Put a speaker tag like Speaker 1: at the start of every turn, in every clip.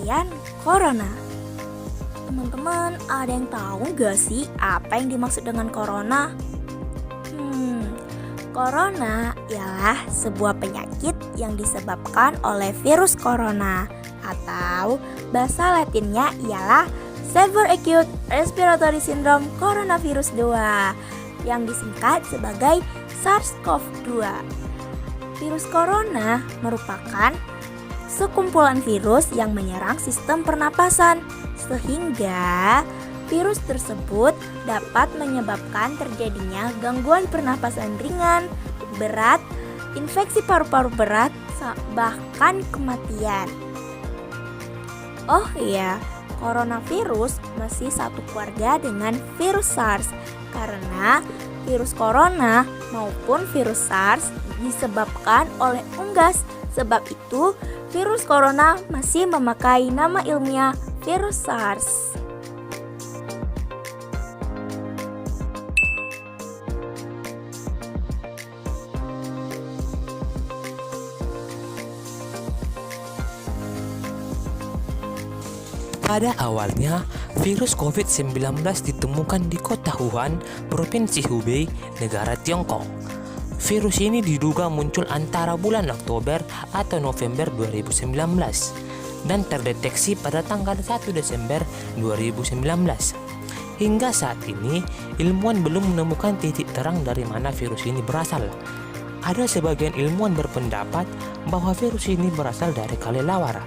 Speaker 1: varian corona. Teman-teman, ada yang tahu gak sih apa yang dimaksud dengan corona? Corona ialah sebuah penyakit yang disebabkan oleh virus corona, atau bahasa latinnya ialah Severe Acute Respiratory Syndrome Coronavirus 2 yang disingkat sebagai SARS-CoV-2. Virus corona merupakan sekumpulan virus yang menyerang sistem pernapasan, sehingga virus tersebut dapat menyebabkan terjadinya gangguan pernapasan ringan, berat, infeksi paru-paru berat, bahkan kematian. Oh iya, coronavirus masih satu keluarga dengan virus SARS karena virus corona maupun virus SARS disebabkan oleh unggas. Sebab itu, virus corona masih memakai nama ilmiah virus SARS.
Speaker 2: Pada awalnya, virus COVID-19 ditemukan di kota Wuhan, Provinsi Hubei, negara Tiongkok. Virus ini diduga muncul antara bulan Oktober atau November 2019 dan terdeteksi pada tanggal 1 Desember 2019. Hingga saat ini, ilmuwan belum menemukan titik terang dari mana virus ini berasal. Ada sebagian ilmuwan berpendapat bahwa virus ini berasal dari kelelawar.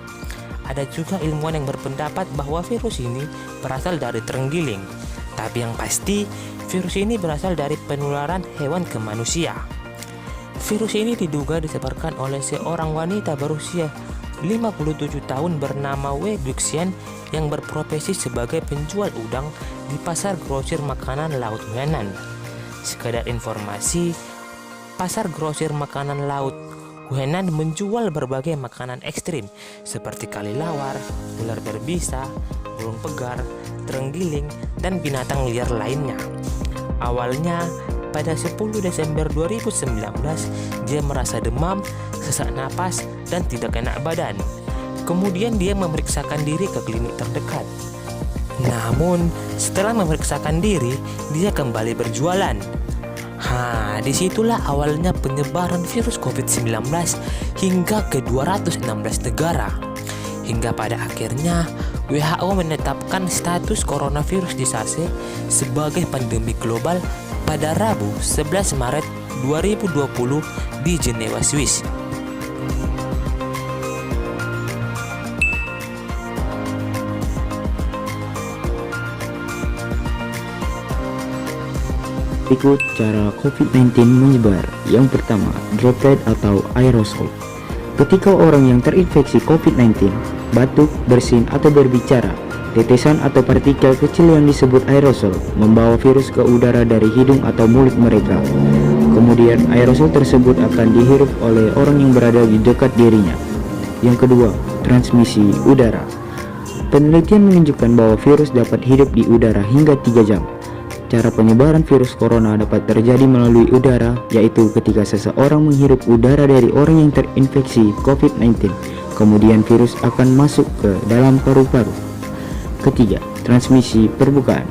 Speaker 2: Ada juga ilmuwan yang berpendapat bahwa virus ini berasal dari terenggiling. Tapi yang pasti, virus ini berasal dari penularan hewan ke manusia. Virus ini diduga disebarkan oleh seorang wanita berusia 57 tahun bernama Wei Guixian yang berprofesi sebagai penjual udang di pasar grosir makanan laut Huanan. Sekedar informasi, pasar grosir makanan laut Huanan menjual berbagai makanan ekstrim seperti kelelawar, ular berbisa, burung pegar, terenggiling, dan binatang liar lainnya. Awalnya, pada 10 Desember 2019, dia merasa demam, sesak napas, dan tidak enak badan. Kemudian dia memeriksakan diri ke klinik terdekat. Namun, setelah memeriksakan diri, dia kembali berjualan. Disitulah awalnya penyebaran virus COVID-19 hingga ke 216 negara. Hingga pada akhirnya WHO menetapkan status coronavirus di SARS sebagai pandemi global pada Rabu 11 Maret 2020 di Jenewa, Swiss.
Speaker 3: Berikut cara COVID-19 menyebar. Yang pertama, droplet atau aerosol. Ketika orang yang terinfeksi COVID-19 batuk, bersin, atau berbicara, tetesan atau partikel kecil yang disebut aerosol membawa virus ke udara dari hidung atau mulut mereka. Kemudian aerosol tersebut akan dihirup oleh orang yang berada di dekat dirinya. Yang kedua, transmisi udara. Penelitian menunjukkan bahwa virus dapat hidup di udara hingga 3 jam. Cara penyebaran virus corona dapat terjadi melalui udara, yaitu ketika seseorang menghirup udara dari orang yang terinfeksi COVID-19, kemudian virus akan masuk ke dalam paru-paru. Ketiga, transmisi permukaan.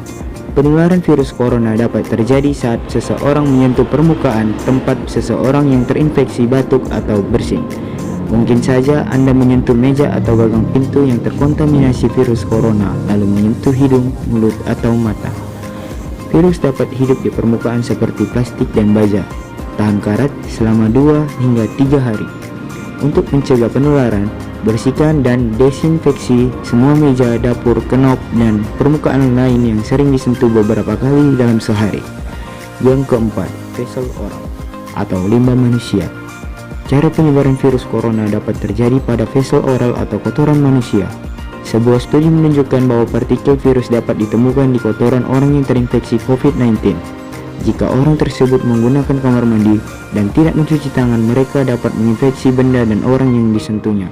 Speaker 3: Penularan virus corona dapat terjadi saat seseorang menyentuh permukaan tempat seseorang yang terinfeksi batuk atau bersin. Mungkin saja Anda menyentuh meja atau gagang pintu yang terkontaminasi virus corona, lalu menyentuh hidung, mulut, atau mata. Virus dapat hidup di permukaan seperti plastik dan baja, tahan karat selama 2 hingga 3 hari. Untuk mencegah penularan, bersihkan dan desinfeksi semua meja, dapur, kenop, dan permukaan lain yang sering disentuh beberapa kali dalam sehari. Yang keempat, facial oral atau limbah manusia. Cara penyebaran virus corona dapat terjadi pada facial oral atau kotoran manusia. Sebuah studi menunjukkan bahwa partikel virus dapat ditemukan di kotoran orang yang terinfeksi COVID-19. Jika orang tersebut menggunakan kamar mandi dan tidak mencuci tangan, mereka dapat menginfeksi benda dan orang yang disentuhnya.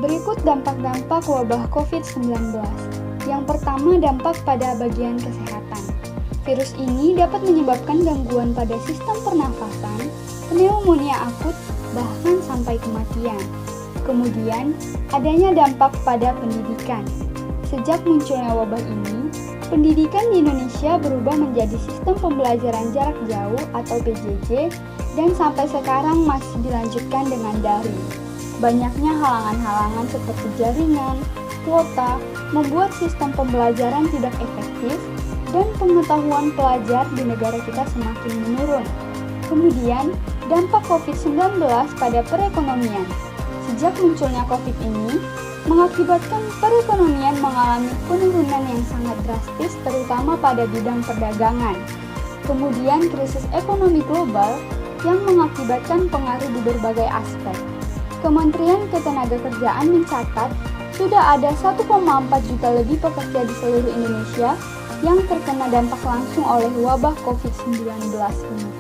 Speaker 4: Berikut dampak-dampak wabah COVID-19. Yang pertama, dampak pada bagian kesehatan. Virus ini dapat menyebabkan gangguan pada sistem pernafasan, pneumonia akut, bahkan sampai kematian. Kemudian, adanya dampak pada pendidikan. Sejak munculnya wabah ini, pendidikan di Indonesia berubah menjadi sistem pembelajaran jarak jauh atau PJJ dan sampai sekarang masih dilanjutkan dengan daring. Banyaknya halangan-halangan seperti jaringan, kuota, membuat sistem pembelajaran tidak efektif dan pengetahuan pelajar di negara kita semakin menurun. Kemudian, dampak COVID-19 pada perekonomian. Sejak munculnya COVID ini, mengakibatkan perekonomian mengalami penurunan yang sangat drastis terutama pada bidang perdagangan. Kemudian krisis ekonomi global yang mengakibatkan pengaruh di berbagai aspek. Kementerian Ketenagakerjaan mencatat sudah ada 1,4 juta lebih pekerja di seluruh Indonesia yang terkena dampak langsung oleh wabah COVID-19 ini.